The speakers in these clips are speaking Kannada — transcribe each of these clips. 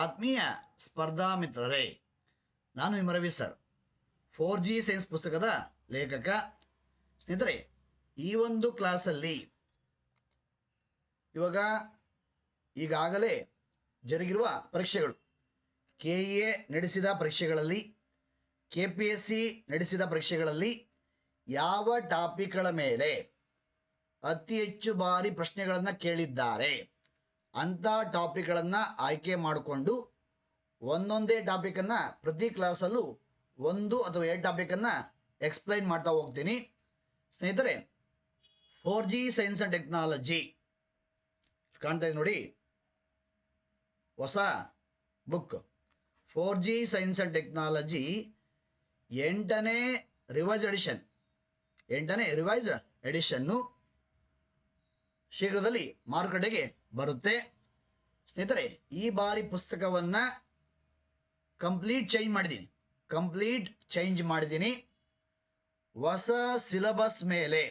ಆತ್ಮೀಯ ಸ್ಪರ್ಧಾ ಮಿತ್ರರೇ, ನಾನು ನಿಮ್ಮ ರವಿ ಸರ್, 4G ಸೈನ್ಸ್ ಪುಸ್ತಕದ ಲೇಖಕ. ಸ್ನೇಹಿತರೆ, ಈ ಒಂದು ಕ್ಲಾಸಲ್ಲಿ ಈಗಾಗಲೇ ಜರುಗಿರುವ ಪರೀಕ್ಷೆಗಳು, KEA ನಡೆಸಿದ ಪರೀಕ್ಷೆಗಳಲ್ಲಿ, KPSC ನಡೆಸಿದ ಪರೀಕ್ಷೆಗಳಲ್ಲಿ ಯಾವ ಟಾಪಿಕ್ಗಳ ಮೇಲೆ ಅತಿ ಹೆಚ್ಚು ಬಾರಿ ಪ್ರಶ್ನೆಗಳನ್ನು ಕೇಳಿದ್ದಾರೆ ಅಂಥ ಟಾಪಿಕ್ಗಳನ್ನು ಆಯ್ಕೆ ಮಾಡಿಕೊಂಡು ಒಂದೊಂದೇ ಟಾಪಿಕನ್ನು ಪ್ರತಿ ಕ್ಲಾಸಲ್ಲೂ 1 ಅಥವಾ 2 ಟಾಪಿಕನ್ನು ಎಕ್ಸ್ಪ್ಲೈನ್ ಮಾಡ್ತಾ ಹೋಗ್ತೀನಿ. ಸ್ನೇಹಿತರೆ, 4G ಸೈನ್ಸ್ ಆ್ಯಂಡ್ ಟೆಕ್ನಾಲಜಿ ಕಾಣ್ತಾ ಇದೆ ನೋಡಿ, ಹೊಸ book 4G science and technology 8ನೇ ರಿವೈಸ್ ಎಡಿಷನ್ನು ಶೀಘ್ರದಲ್ಲಿ ಮಾರುಕಟ್ಟೆಗೆ ಬರುತ್ತೆ. ಸ್ನೇಹಿತರೆ, ಈ ಬಾರಿ ಪುಸ್ತಕವನ್ನು ಕಂಪ್ಲೀಟ್ ಚೇಂಜ್ ಮಾಡಿದ್ದೀನಿ. ಹೊಸ ಸಿಲೆಬಸ್ ಮೇಲೆ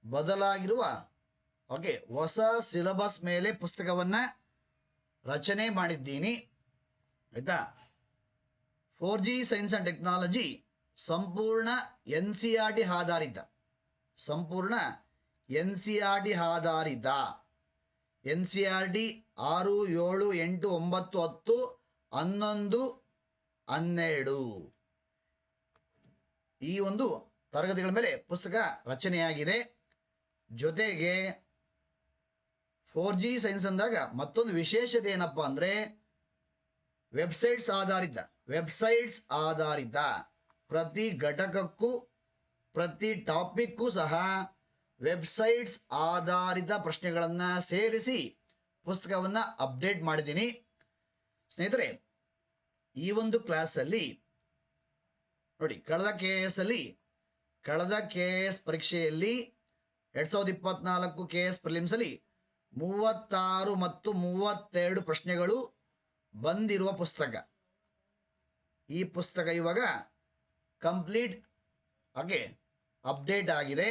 ಬದಲಾಗಿರುವ ಹೊಸ ಸಿಲೆಬಸ್ ಮೇಲೆ ಪುಸ್ತಕವನ್ನು ರಚನೆ ಮಾಡಿದ್ದೀನಿ. ಆಯಿತಾ? 4G ಸೈನ್ಸ್ ಆ್ಯಂಡ್ ಟೆಕ್ನಾಲಜಿ ಸಂಪೂರ್ಣ NCERT ಆಧಾರಿತ, NCERT 6, 7, 8, 9, 10, 11, 12 ಈ ಒಂದು ತರಗತಿಗಳ ಮೇಲೆ ಪುಸ್ತಕ ರಚನೆಯಾಗಿದೆ. ಜೊತೆಗೆ 4G ಸೈನ್ಸ್ ಅಂದಾಗ ಮತ್ತೊಂದು ವಿಶೇಷತೆ ಏನಪ್ಪ ಅಂದರೆ ವೆಬ್ಸೈಟ್ಸ್ ಆಧಾರಿತ ಪ್ರತಿ ಘಟಕಕ್ಕೂ ಪ್ರತಿ ಟಾಪಿಕ್ಗೂ ಸಹ ವೆಬ್ಸೈಟ್ಸ್ ಆಧಾರಿತ ಪ್ರಶ್ನೆಗಳನ್ನು ಸೇರಿಸಿ ಪುಸ್ತಕವನ್ನು ಅಪ್ಡೇಟ್ ಮಾಡಿದ್ದೀನಿ. ಸ್ನೇಹಿತರೆ, ಈ ಒಂದು ಕ್ಲಾಸಲ್ಲಿ ನೋಡಿ, ಕಳೆದ KS ಪರೀಕ್ಷೆಯಲ್ಲಿ 2024 KS ಪ್ರಿಲಿಮ್ಸಲ್ಲಿ 36 ಮತ್ತು 32 ಪ್ರಶ್ನೆಗಳು ಬಂದಿರುವ ಪುಸ್ತಕ. ಈ ಪುಸ್ತಕ ಇವಾಗ ಕಂಪ್ಲೀಟ್ ಅಪ್ಡೇಟ್ ಆಗಿದೆ.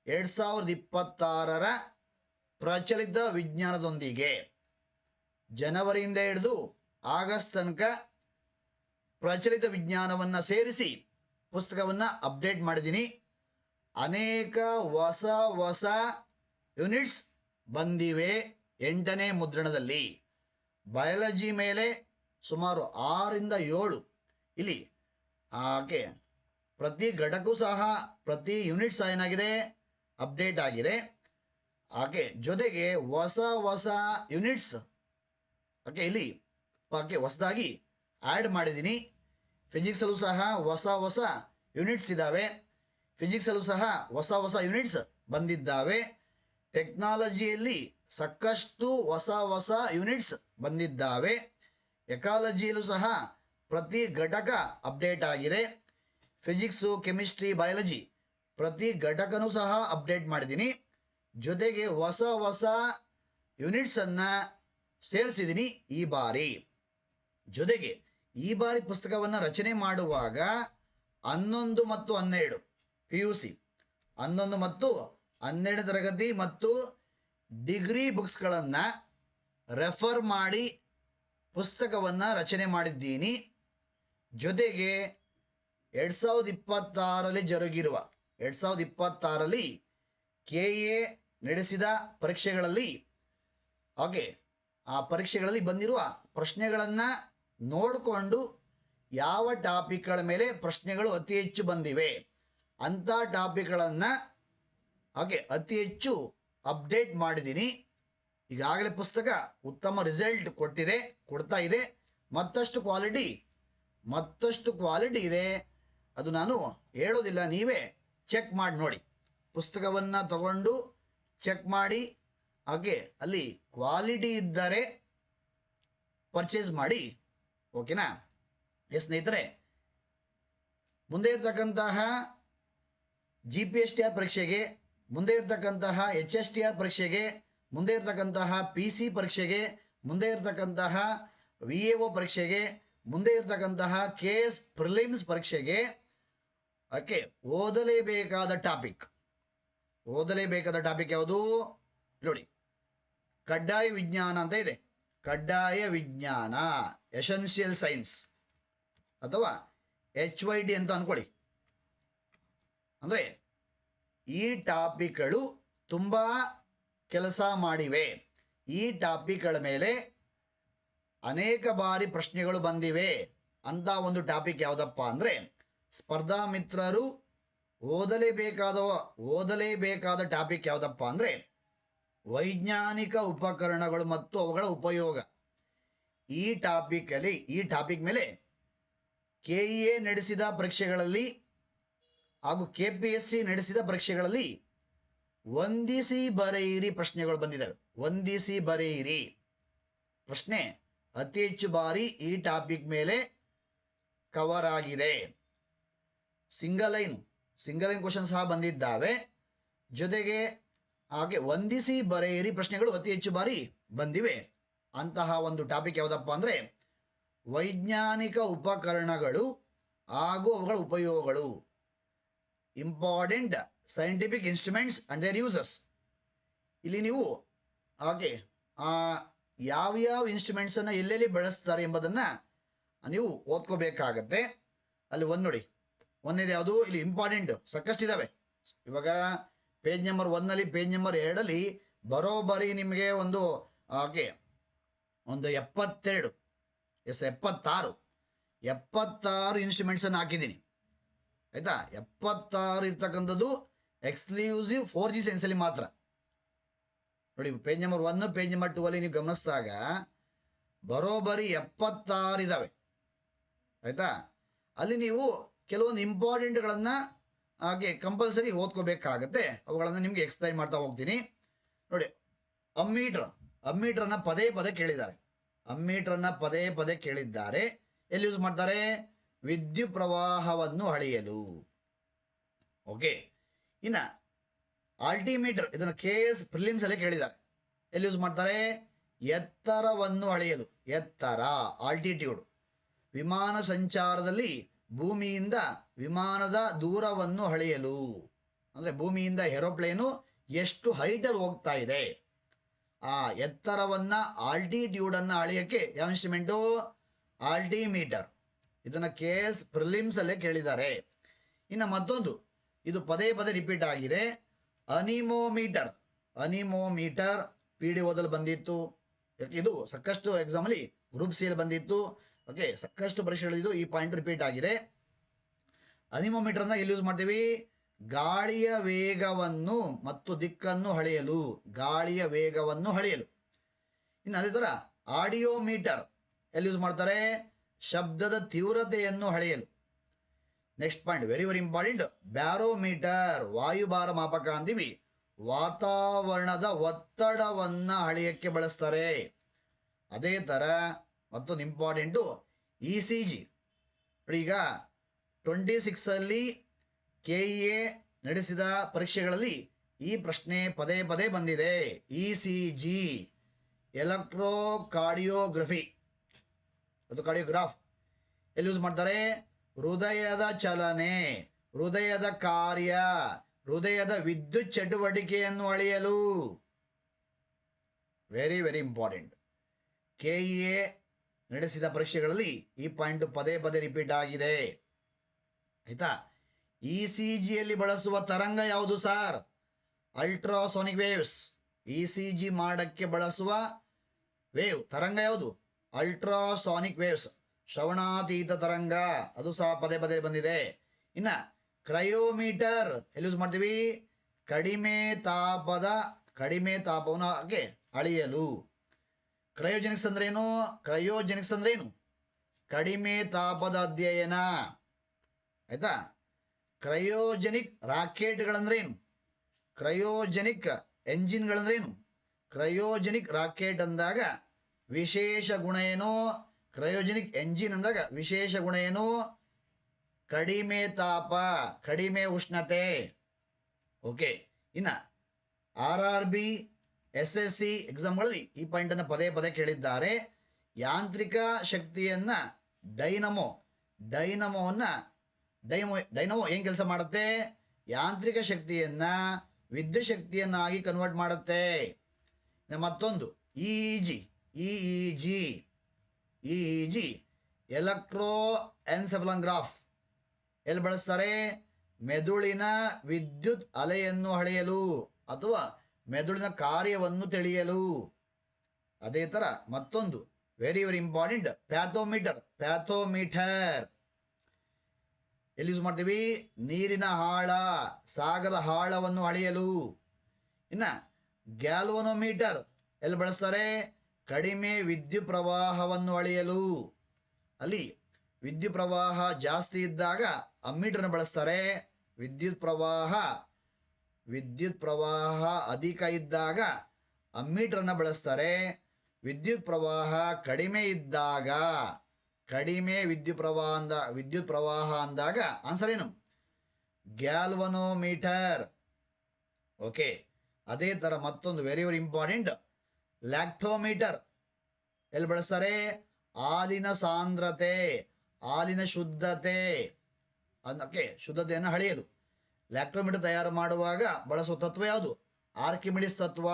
2026ರ ಪ್ರಚಲಿತ ವಿಜ್ಞಾನದೊಂದಿಗೆ ಜನವರಿಯಿಂದ ಹಿಡಿದು ಆಗಸ್ಟ್ ತನಕ ಪ್ರಚಲಿತ ವಿಜ್ಞಾನವನ್ನು ಸೇರಿಸಿ ಪುಸ್ತಕವನ್ನು ಅಪ್ಡೇಟ್ ಮಾಡಿದ್ದೀನಿ. ಅನೇಕ ಹೊಸ ಯೂನಿಟ್ಸ್ ಬಂದಿವೆ 8ನೇ ಮುದ್ರಣದಲ್ಲಿ. ಬಯಾಲಜಿ ಮೇಲೆ ಸುಮಾರು 6ರಿಂದ 7 ಇಲ್ಲಿ ಪ್ರತಿ ಘಟಕವೂ ಸಹ ಪ್ರತಿ ಯೂನಿಟ್ ಸಹ ಏನಾಗಿದೆ, ಅಪ್ಡೇಟ್ ಆಗಿದೆ. ಜೊತೆಗೆ ಹೊಸ ಯೂನಿಟ್ಸ್ ಇಲ್ಲಿ ಹೊಸದಾಗಿ ಆ್ಯಡ್ ಮಾಡಿದ್ದೀನಿ. ಫಿಸಿಕ್ಸಲ್ಲೂ ಸಹ ಹೊಸ ಯೂನಿಟ್ಸ್ ಇದ್ದಾವೆ. ಫಿಸಿಕ್ಸಲ್ಲೂ ಸಹ ಹೊಸ ಯೂನಿಟ್ಸ್ ಬಂದಿದ್ದಾವೆ. ಟೆಕ್ನಾಲಜಿಯಲ್ಲಿ ಸಾಕಷ್ಟು ಹೊಸ ಯೂನಿಟ್ಸ್ ಬಂದಿದ್ದಾವೆ. ಎಕಾಲಜಿಯಲ್ಲೂ ಸಹ ಪ್ರತಿ ಘಟಕ ಅಪ್ಡೇಟ್ ಆಗಿದೆ. ಫಿಸಿಕ್ಸು, ಕೆಮಿಸ್ಟ್ರಿ, ಬಯಾಲಜಿ ಪ್ರತಿ ಘಟಕನೂ ಸಹ ಅಪ್ಡೇಟ್ ಮಾಡಿದ್ದೀನಿ. ಜೊತೆಗೆ ಹೊಸ ಯೂನಿಟ್ಸನ್ನು ಸೇರಿಸಿದ್ದೀನಿ ಈ ಬಾರಿ. ಜೊತೆಗೆ ಈ ಬಾರಿ ಪುಸ್ತಕವನ್ನು ರಚನೆ ಮಾಡುವಾಗ 11 ಮತ್ತು 12 PUC 11 ಮತ್ತು 12 ತರಗತಿ ಮತ್ತು ಡಿಗ್ರಿ ಬುಕ್ಸ್ಗಳನ್ನು ರೆಫರ್ ಮಾಡಿ ಪುಸ್ತಕವನ್ನು ರಚನೆ ಮಾಡಿದ್ದೀನಿ. ಜೊತೆಗೆ 2026ರಲ್ಲಿ ಜರುಗಿರುವ 2026ರಲ್ಲಿ KEA ನಡೆಸಿದ ಪರೀಕ್ಷೆಗಳಲ್ಲಿ ಆ ಪರೀಕ್ಷೆಗಳಲ್ಲಿ ಬಂದಿರುವ ಪ್ರಶ್ನೆಗಳನ್ನು ನೋಡಿಕೊಂಡು ಯಾವ ಟಾಪಿಕ್ಗಳ ಮೇಲೆ ಪ್ರಶ್ನೆಗಳು ಅತಿ ಹೆಚ್ಚು ಬಂದಿವೆ ಅಂಥ ಟಾಪಿಕ್ಗಳನ್ನು ಅತಿ ಹೆಚ್ಚು ಅಪ್ಡೇಟ್ ಮಾಡಿದ್ದೀನಿ. ಈಗಾಗಲೇ ಪುಸ್ತಕ ಉತ್ತಮ ರಿಸಲ್ಟ್ ಕೊಡ್ತಾ ಇದೆ. ಮತ್ತಷ್ಟು ಕ್ವಾಲಿಟಿ ಇದೆ. ಅದು ನಾನು ಹೇಳೋದಿಲ್ಲ, ನೀವೇ ಚೆಕ್ ಮಾಡಿ ನೋಡಿ. ಪುಸ್ತಕವನ್ನು ತಗೊಂಡು ಚೆಕ್ ಮಾಡಿ, ಅಲ್ಲಿ ಕ್ವಾಲಿಟಿ ಇದ್ದರೆ ಪರ್ಚೇಸ್ ಮಾಡಿ. ಓಕೆನಾ? ಸ್ನೇಹಿತರೆ, ಮುಂದೆ ಇರತಕ್ಕಂತಹ GPSTR ಪರೀಕ್ಷೆಗೆ, ಮುಂದೆ ಇರತಕ್ಕಂತಹ HSTR ಪರೀಕ್ಷೆಗೆ, ಮುಂದೆ ಇರತಕ್ಕಂತಹ PC ಪರೀಕ್ಷೆಗೆ, ಮುಂದೆ ಇರತಕ್ಕಂತಹ VAO ಪರೀಕ್ಷೆಗೆ, ಮುಂದೆ ಇರತಕ್ಕಂತಹ KS ಪ್ರಿಲಿಮ್ಸ್ ಪರೀಕ್ಷೆಗೆ ಓದಲೇಬೇಕಾದ ಟಾಪಿಕ್ ಯಾವುದು ನೋಡಿ? ಕಡ್ಡಾಯ ವಿಜ್ಞಾನ ಅಂತ ಇದೆ. ಕಡ್ಡಾಯ ವಿಜ್ಞಾನ, ಎಸೆನ್ಷಿಯಲ್ ಸೈನ್ಸ್, ಅಥವಾ HYD ಅಂತ ಅಂದ್ಕೊಳ್ಳಿ. ಅಂದರೆ ಈ ಟಾಪಿಕ್ಗಳು ತುಂಬ ಕೆಲಸ ಮಾಡಿವೆ. ಈ ಟಾಪಿಕ್ಗಳ ಮೇಲೆ ಅನೇಕ ಬಾರಿ ಪ್ರಶ್ನೆಗಳು ಬಂದಿವೆ ಅಂತ ಒಂದು ಟಾಪಿಕ್ ಯಾವುದಪ್ಪ ಅಂದರೆ, ಸ್ಪರ್ಧಾ ಮಿತ್ರರು ಓದಲೇಬೇಕಾದ ಟಾಪಿಕ್ ಯಾವುದಪ್ಪ ಅಂದರೆ ವೈಜ್ಞಾನಿಕ ಉಪಕರಣಗಳು ಮತ್ತು ಅವುಗಳ ಉಪಯೋಗ. ಈ ಟಾಪಿಕ್ ಮೇಲೆ KEA ನಡೆಸಿದ ಪರೀಕ್ಷೆಗಳಲ್ಲಿ ಹಾಗೂ KPSC ನಡೆಸಿದ ಪರೀಕ್ಷೆಗಳಲ್ಲಿ ವಂದಿಸಿ ಬರೆಯಿರಿ ಪ್ರಶ್ನೆಗಳು ಬಂದಿದ್ದಾವೆ. ವಂದಿಸಿ ಬರೆಯಿರಿ ಪ್ರಶ್ನೆ ಅತಿ ಹೆಚ್ಚು ಬಾರಿ ಈ ಟಾಪಿಕ್ ಮೇಲೆ ಕವರ್ ಆಗಿದೆ. ಸಿಂಗಲ್ ಲೈನ್ ಕ್ವಶನ್ ಸಹ ಬಂದಿದ್ದಾವೆ. ಜೊತೆಗೆ ಹಾಗೆ ವಂದಿಸಿ ಬರೆಯಿರಿ ಪ್ರಶ್ನೆಗಳು ಅತಿ ಹೆಚ್ಚು ಬಾರಿ ಬಂದಿವೆ. ಅಂತಹ ಒಂದು ಟಾಪಿಕ್ ಯಾವುದಪ್ಪ ಅಂದರೆ ವೈಜ್ಞಾನಿಕ ಉಪಕರಣಗಳು ಹಾಗೂ ಅವುಗಳ ಉಪಯೋಗಗಳು. Important scientific instruments and their uses. ಇಲ್ಲಿ ನೀವು ಹಾಗೆ ಯಾವ್ಯಾವ ಇನ್ಸ್ಟ್ರೂಮೆಂಟ್ಸನ್ನು ಎಲ್ಲೆಲ್ಲಿ ಬಳಸ್ತಾರೆ ಎಂಬುದನ್ನು ನೀವು ಓದ್ಕೋಬೇಕಾಗತ್ತೆ. ಅಲ್ಲಿ ನೋಡಿ, ಒಂದೇದು ಯಾವುದು, ಇಲ್ಲಿ ಇಂಪಾರ್ಟೆಂಟ್ ಸಾಕಷ್ಟಿದ್ದಾವೆ. ಇವಾಗ ಪೇಜ್ ನಂಬರ್ 1ನಲ್ಲಿ, ಪೇಜ್ ನಂಬರ್ 2ರಲ್ಲಿ ಬರೋಬ್ಬರಿ ನಿಮಗೆ ಒಂದು 76 ಇನ್ಸ್ಟ್ರೂಮೆಂಟ್ಸನ್ನು ಹಾಕಿದ್ದೀನಿ. ಆಯಿತಾ? 76 ಇರ್ತಕ್ಕಂಥದ್ದು ಎಕ್ಸ್ಕ್ಲೂಸಿವ್ 4G ಸೈನ್ಸಲ್ಲಿ ಮಾತ್ರ. ನೋಡಿ, ಪೇಜ್ ನಂಬರ್ 1, ಪೇಜ್ ನಂಬರ್ 2ಅಲ್ಲಿ ನೀವು ಗಮನಿಸಿದಾಗ ಬರೋಬ್ಬರಿ 76 ಇದ್ದಾವೆ. ಆಯಿತಾ? ಅಲ್ಲಿ ನೀವು ಕೆಲವೊಂದು ಇಂಪಾರ್ಟೆಂಟ್ಗಳನ್ನು ಹಾಗೆ ಕಂಪಲ್ಸರಿ ಓದ್ಕೋಬೇಕಾಗತ್ತೆ. ಅವುಗಳನ್ನು ನಿಮಗೆ ಎಕ್ಸ್ಪ್ಲೈನ್ ಮಾಡ್ತಾ ಹೋಗ್ತೀನಿ. ನೋಡಿ, ಅಮ್ಮೀಟ್ರನ್ನು ಪದೇ ಪದೇ ಕೇಳಿದ್ದಾರೆ. ಎಲ್ಲಿ ಯೂಸ್ ಮಾಡ್ತಾರೆ? ವಿದ್ಯುತ್ ಪ್ರವಾಹವನ್ನು ಅಳೆಯಲು. ಓಕೆ. ಇನ್ನು ಆಲ್ಟಿಮೀಟರ್, ಇದನ್ನು KS ಪ್ರಿಲಿಮ್ಸ್ ಅಲ್ಲೇ ಕೇಳಿದ್ದಾರೆ. ಎಲ್ಲಿ ಯೂಸ್ ಮಾಡ್ತಾರೆ? ಎತ್ತರವನ್ನು ಅಳೆಯಲು. ಎತ್ತರ, ಆಲ್ಟಿಟ್ಯೂಡ್. ವಿಮಾನ ಸಂಚಾರದಲ್ಲಿ ಭೂಮಿಯಿಂದ ವಿಮಾನದ ದೂರವನ್ನು ಅಳೆಯಲು, ಅಂದರೆ ಭೂಮಿಯಿಂದ ಏರೋಪ್ಲೇನು ಎಷ್ಟು ಹೈಟಲ್ಲಿ ಹೋಗ್ತಾ ಇದೆ, ಆ ಎತ್ತರವನ್ನು, ಆಲ್ಟಿಟ್ಯೂಡನ್ನು ಅಳೆಯೋಕ್ಕೆ ಯಾವ ಇನ್ಸ್ಟ್ರೂಮೆಂಟು? ಆಲ್ಟಿಮೀಟರ್. ಇದನ್ನು KS ಪ್ರಿಲಿಮ್ಸ್ ಅಲ್ಲೇ ಕೇಳಿದ್ದಾರೆ. ಇನ್ನು ಮತ್ತೊಂದು, ಇದು ಪದೇ ರಿಪೀಟ್ ಆಗಿದೆ, ಅನಿಮೋಮೀಟರ್. PDOದಲ್ಲಿ ಬಂದಿತ್ತು. ಇದು ಸಾಕಷ್ಟು ಎಕ್ಸಾಮಲ್ಲಿ ಗ್ರೂಪ್ C ಅಲ್ಲಿ ಬಂದಿತ್ತು. ಓಕೆ, ಸಾಕಷ್ಟು ಪರೀಕ್ಷೆಗಳಿದ್ದು ಈ ಪಾಯಿಂಟ್ ರಿಪೀಟ್ ಆಗಿದೆ. ಅನಿಮೋಮೀಟರ್ನ ಎಲ್ಲಿ ಯೂಸ್ ಮಾಡ್ತೀವಿ? ಗಾಳಿಯ ವೇಗವನ್ನು ಮತ್ತು ದಿಕ್ಕನ್ನು ಅಳೆಯಲು. ಇನ್ನು ಅದೇ ಥರ ಆಡಿಯೋಮೀಟರ್ ಎಲ್ಲಿ ಯೂಸ್ ಮಾಡ್ತಾರೆ? ಶಬ್ದದ ತೀವ್ರತೆಯನ್ನು ಅಳೆಯಲು. Next point, very important, barometer. ವಾಯುಭಾರ ಮಾಪಕ ಅಂತೀವಿ. ವಾತಾವರಣದ ಒತ್ತಡವನ್ನು ಅಳೆಯಕ್ಕೆ ಬಳಸ್ತಾರೆ. ಅದೇ ಥರ ಮತ್ತೊಂದು ಇಂಪಾರ್ಟೆಂಟು ECG. ಈಗ 26ಅಲ್ಲಿ KEA ನಡೆಸಿದ ಪರೀಕ್ಷೆಗಳಲ್ಲಿ ಈ ಪ್ರಶ್ನೆ ಪದೇ ಬಂದಿದೆ. ECG, ಎಲೆಕ್ಟ್ರೋಕಾರ್ಡಿಯೋಗ್ರಫಿ, ಅದು ಕಾರ್ಡಿಯೋಗ್ರಾಫ್. ಎಲ್ಲಿ ಯೂಸ್ ಮಾಡ್ತಾರೆ? ಹೃದಯದ ಚಲನೆ, ಹೃದಯದ ಕಾರ್ಯ, ಹೃದಯದ ವಿದ್ಯುತ್ ಚಟುವಟಿಕೆಯನ್ನು ಅಳೆಯಲು. Very important. KEA ನಡೆಸಿದ ಪರೀಕ್ಷೆಗಳಲ್ಲಿ ಈ ಪಾಯಿಂಟ್ ಪದೇ ರಿಪೀಟ್ ಆಗಿದೆ. ಆಯ್ತಾ? ECGಯಲ್ಲಿ ಬಳಸುವ ತರಂಗ ಯಾವುದು ಸರ್? Ultrasonic waves. ECG ಮಾಡಕ್ಕೆ ಬಳಸುವ ತರಂಗ ಯಾವುದು? ಅಲ್ಟ್ರಾಸಾನಿಕ್ ವೇವ್ಸ್, ಶ್ರವಣಾತೀತ ತರಂಗ. ಅದು ಸಹ ಪದೇ ಬಂದಿದೆ. ಇನ್ನು ಕ್ರಯೋಮೀಟರ್ ಎಲ್ಲಿ ಯೂಸ್ ಮಾಡ್ತೀವಿ? ಕಡಿಮೆ ತಾಪವನ್ನು ಅಳೆಯಲು. ಕ್ರಯೋಜೆನಿಕ್ಸ್ ಅಂದ್ರೇನು? ಕಡಿಮೆ ತಾಪದ ಅಧ್ಯಯನ. ಆಯ್ತಾ? ಕ್ರಯೋಜೆನಿಕ್ ರಾಕೆಟ್ಗಳಂದ್ರೇನು? ಕ್ರಯೋಜೆನಿಕ್ ಎಂಜಿನ್ಗಳಂದ್ರೇನು? ಕ್ರಯೋಜೆನಿಕ್ ರಾಕೆಟ್ ಅಂದಾಗ ವಿಶೇಷ ಗುಣ ಏನು? ಕ್ರಯೋಜೆನಿಕ್ ಎಂಜಿನ್ ಅಂದಾಗ ವಿಶೇಷ ಗುಣ ಏನು? ಕಡಿಮೆ ತಾಪ, ಕಡಿಮೆ ಉಷ್ಣತೆ. ಓಕೆ. ಇನ್ನು RRB, SSC ಎಕ್ಸಾಮ್ಗಳಲ್ಲಿ ಈ ಪಾಯಿಂಟನ್ನು ಪದೇ ಕೇಳಿದ್ದಾರೆ. ಯಾಂತ್ರಿಕ ಶಕ್ತಿಯನ್ನು ಡೈನಮೋ ಏನು ಕೆಲಸ ಮಾಡುತ್ತೆ? ಯಾಂತ್ರಿಕ ಶಕ್ತಿಯನ್ನು ವಿದ್ಯುತ್ ಶಕ್ತಿಯನ್ನಾಗಿ ಕನ್ವರ್ಟ್ ಮಾಡುತ್ತೆ. ಮತ್ತೊಂದು EEG, E E G E E G electroencephalograph ಎಲ್ಲಿ ಬಳಸ್ತಾರೆ? ಮೆದುಳಿನ ವಿದ್ಯುತ್ ಅಲೆಯನ್ನು ಅಳೆಯಲು ಅಥವಾ ಮೆದುಳಿನ ಕಾರ್ಯವನ್ನು ತಿಳಿಯಲು. ಅದೇ ಥರ ಮತ್ತೊಂದು ವೆರಿ ವೆರಿ ಇಂಪಾರ್ಟೆಂಟ್, ಪ್ಯಾಥೋಮೀಟರ್ ಎಲ್ಲಿ ಯೂಸ್ ಮಾಡ್ತೀವಿ? ನೀರಿನ ಆಳ, ಸಾಗರ ಆಳವನ್ನು ಅಳೆಯಲು. ಇನ್ನು ಗ್ಯಾಲ್ವನೋಮೀಟರ್ ಎಲ್ಲಿ ಬಳಸ್ತಾರೆ? ಕಡಿಮೆ ವಿದ್ಯುತ್ ಪ್ರವಾಹವನ್ನು ಅಳೆಯಲು. ಅಲ್ಲಿ ವಿದ್ಯುತ್ ಪ್ರವಾಹ ಜಾಸ್ತಿ ಇದ್ದಾಗ ಅಮ್ಮೀಟರ್ನ ಬಳಸ್ತಾರೆ. ವಿದ್ಯುತ್ ಪ್ರವಾಹ ಅಧಿಕ ಇದ್ದಾಗ ಅಮ್ಮೀಟರ್ನ ಬಳಸ್ತಾರೆ. ವಿದ್ಯುತ್ ಪ್ರವಾಹ ಕಡಿಮೆ ಇದ್ದಾಗ, ಕಡಿಮೆ ವಿದ್ಯುತ್ ಪ್ರವಾಹ ಅಂದಾಗ ಆನ್ಸರ್ ಏನು? ಗ್ಯಾಲ್ವನೋಮೀಟರ್. ಓಕೆ, ಅದೇ ಥರ ಮತ್ತೊಂದು ವೆರಿ ವೆರಿ ಇಂಪಾರ್ಟೆಂಟ್, ಲ್ಯಾಕ್ಟೋಮೀಟರ್ ಎಲ್ಲಿ ಬಳಸ್ತಾರೆ? ಹಾಲಿನ ಸಾಂದ್ರತೆ, ಹಾಲಿನ ಶುದ್ಧತೆ ಅದಕ್ಕೆ ಶುದ್ಧತೆಯನ್ನು ಅಳೆಯಲು ಲ್ಯಾಕ್ಟೋಮೀಟರ್ ತಯಾರು ಮಾಡುವಾಗ ಬಳಸುವ ತತ್ವ ಯಾವುದು? ಆರ್ಕಿಮಿಡಿಸ್ ತತ್ವ.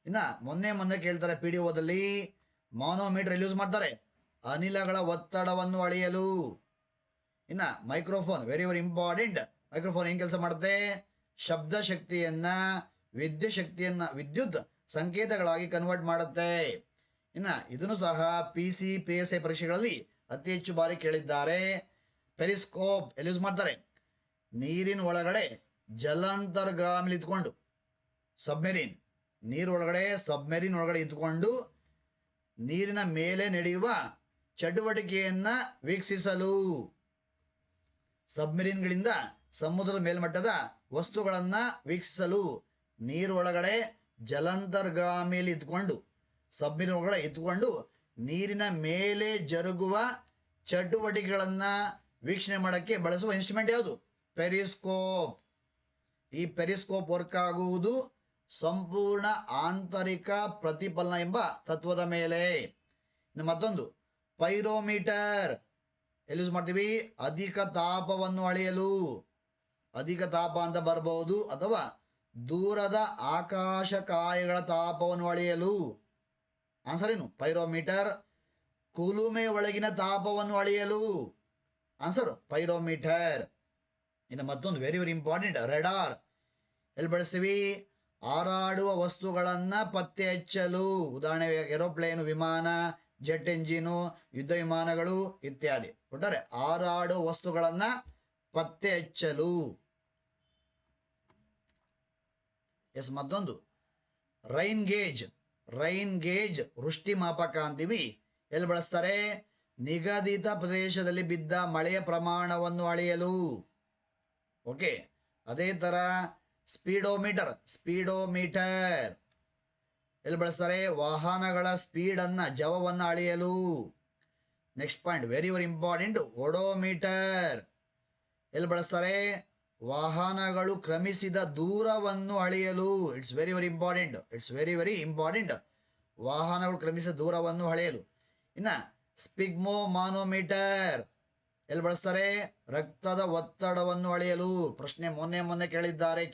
ಇನ್ನು ಮೊನ್ನೆ ಕೇಳ್ತಾರೆ ಪಿ ಡಿ ಒದಲ್ಲಿ, ಮಾನೋಮೀಟರ್ ಎಲ್ಲಿ ಯೂಸ್ ಮಾಡ್ತಾರೆ? ಅನಿಲಗಳ ಒತ್ತಡವನ್ನು ಅಳೆಯಲು. ಇನ್ನು microphone very very important. Microphone ಏನು ಕೆಲಸ ಮಾಡುತ್ತೆ? ಶಬ್ದ ಶಕ್ತಿಯನ್ನ ವಿದ್ಯುತ್ ಸಂಕೇತಗಳಾಗಿ ಕನ್ವರ್ಟ್ ಮಾಡುತ್ತೆ. ಇನ್ನು ಇದನ್ನು ಸಹ PSI ಪರೀಕ್ಷೆಗಳಲ್ಲಿ ಅತಿ ಹೆಚ್ಚು ಬಾರಿ ಕೇಳಿದ್ದಾರೆ. ಪೆರಿಸ್ಕೋಪ್ ಎಲ್ಲಿ ಯೂಸ್ ಮಾಡ್ತಾರೆ? ನೀರಿನ ಒಳಗಡೆ ಜಲಾಂತರ್ಗಾಮಿಲಿ ಇದ್ಕೊಂಡು, ಸಬ್ಮೆರೀನ್ ಒಳಗಡೆ ಇದ್ಕೊಂಡು ನೀರಿನ ಮೇಲೆ ನಡೆಯುವ ಚಟುವಟಿಕೆಯನ್ನ ವೀಕ್ಷಿಸಲು. ಸಬ್ಮೆರೀನ್ಗಳಿಂದ ಸಮುದ್ರದ ಮೇಲ್ಮಟ್ಟದ ವಸ್ತುಗಳನ್ನು ವೀಕ್ಷಿಸಲು ನೀರೊಳಗಡೆ ಜಲಾಂತರ್ಗಾಮಿಯಲ್ಲಿ ಇದ್ಕೊಂಡು, ಸಬ್ಮೆರೀನ್ ಒಳಗಡೆ ಇದ್ಕೊಂಡು ನೀರಿನ ಮೇಲೆ ಜರುಗುವ ಚಟುವಟಿಕೆಗಳನ್ನು ವೀಕ್ಷಣೆ ಮಾಡೋಕ್ಕೆ ಬಳಸುವ ಇನ್ಸ್ಟ್ರೂಮೆಂಟ್ ಯಾವುದು? ಪೆರಿಸ್ಕೋಪ್. ಈ ಪೆರಿಸ್ಕೋಪ್ ವರ್ಕ್ ಆಗುವುದು ಸಂಪೂರ್ಣ ಆಂತರಿಕ ಪ್ರತಿಫಲನ ಎಂಬ ತತ್ವದ ಮೇಲೆ. ಇನ್ನು ಮತ್ತೊಂದು ಪೈರೋಮೀಟರ್ ಎಲ್ಲಿ ಯೂಸ್ ಮಾಡ್ತೀವಿ? ಅಧಿಕ ತಾಪವನ್ನು ಅಳೆಯಲು. ಅಧಿಕ ತಾಪ ಅಂತ ಬರಬಹುದು, ಅಥವಾ ದೂರದ ಆಕಾಶಕಾಯಗಳ ತಾಪವನ್ನು ಅಳೆಯಲು. ಆನ್ಸರ್ ಏನು? ಪೈರೋಮೀಟರ್. ಕುಲುಮೆ ಒಳಗಿನ ತಾಪವನ್ನು ಅಳೆಯಲು. Answer pyrometer. ಇನ್ನು ಮತ್ತೊಂದು ವೆರಿ ವೆರಿ ಇಂಪಾರ್ಟೆಂಟ್, ರೆಡಾರ್ ಎಲ್ಲಿ ಬಳಸ್ತೀವಿ? ಹಾರಾಡುವ ವಸ್ತುಗಳನ್ನು ಪತ್ತೆ ಹಚ್ಚಲು. ಉದಾಹರಣೆ ಏರೋಪ್ಲೇನು, ವಿಮಾನ, ಜೆಟ್ ಎಂಜಿನು, ಯುದ್ಧ ವಿಮಾನಗಳು ಇತ್ಯಾದಿ. ಒಟ್ಟಾರೆ ಹಾರಾಡುವ ವಸ್ತುಗಳನ್ನು ಪತ್ತೆ ಹಚ್ಚಲು. ಎಸ್, ಮತ್ತೊಂದು ರೈನ್ ಗೇಜ್ ವೃಷ್ಟಿ ಮಾಪಕ ಅಂತೀವಿ. ಎಲ್ಲಿ ಬಳಸ್ತಾರೆ? ನಿಗದಿತ ಪ್ರದೇಶದಲ್ಲಿ ಬಿದ್ದ ಮಳೆಯ ಪ್ರಮಾಣವನ್ನು ಅಳೆಯಲು. ಓಕೆ, ಅದೇ ಥರ ಸ್ಪೀಡೋಮೀಟರ್ ಎಲ್ಲಿ ಬಳಸ್ತಾರೆ? ವಾಹನಗಳ ಸ್ಪೀಡನ್ನು, ಜವವನ್ನು ಅಳೆಯಲು. Next point very very important, odometer ಎಲ್ಲಿ ಬಳಸ್ತಾರೆ? ವಾಹನಗಳು ಕ್ರಮಿಸಿದ ದೂರವನ್ನು ಅಳೆಯಲು. It's very very important. ವಾಹನಗಳು ಕ್ರಮಿಸಿದ ದೂರವನ್ನು ಅಳೆಯಲು. ಇನ್ನು ಸ್ಪಿಗ್ಮೋಮಾನೋಮೀಟರ್ ಎಲ್ಲಿ ಬಳಸ್ತಾರೆ? ರಕ್ತದ ಒತ್ತಡವನ್ನು ಅಳೆಯಲು. ಪ್ರಶ್ನೆ ಮೊನ್ನೆ ಕೇಳಿದ್ದಾರೆ.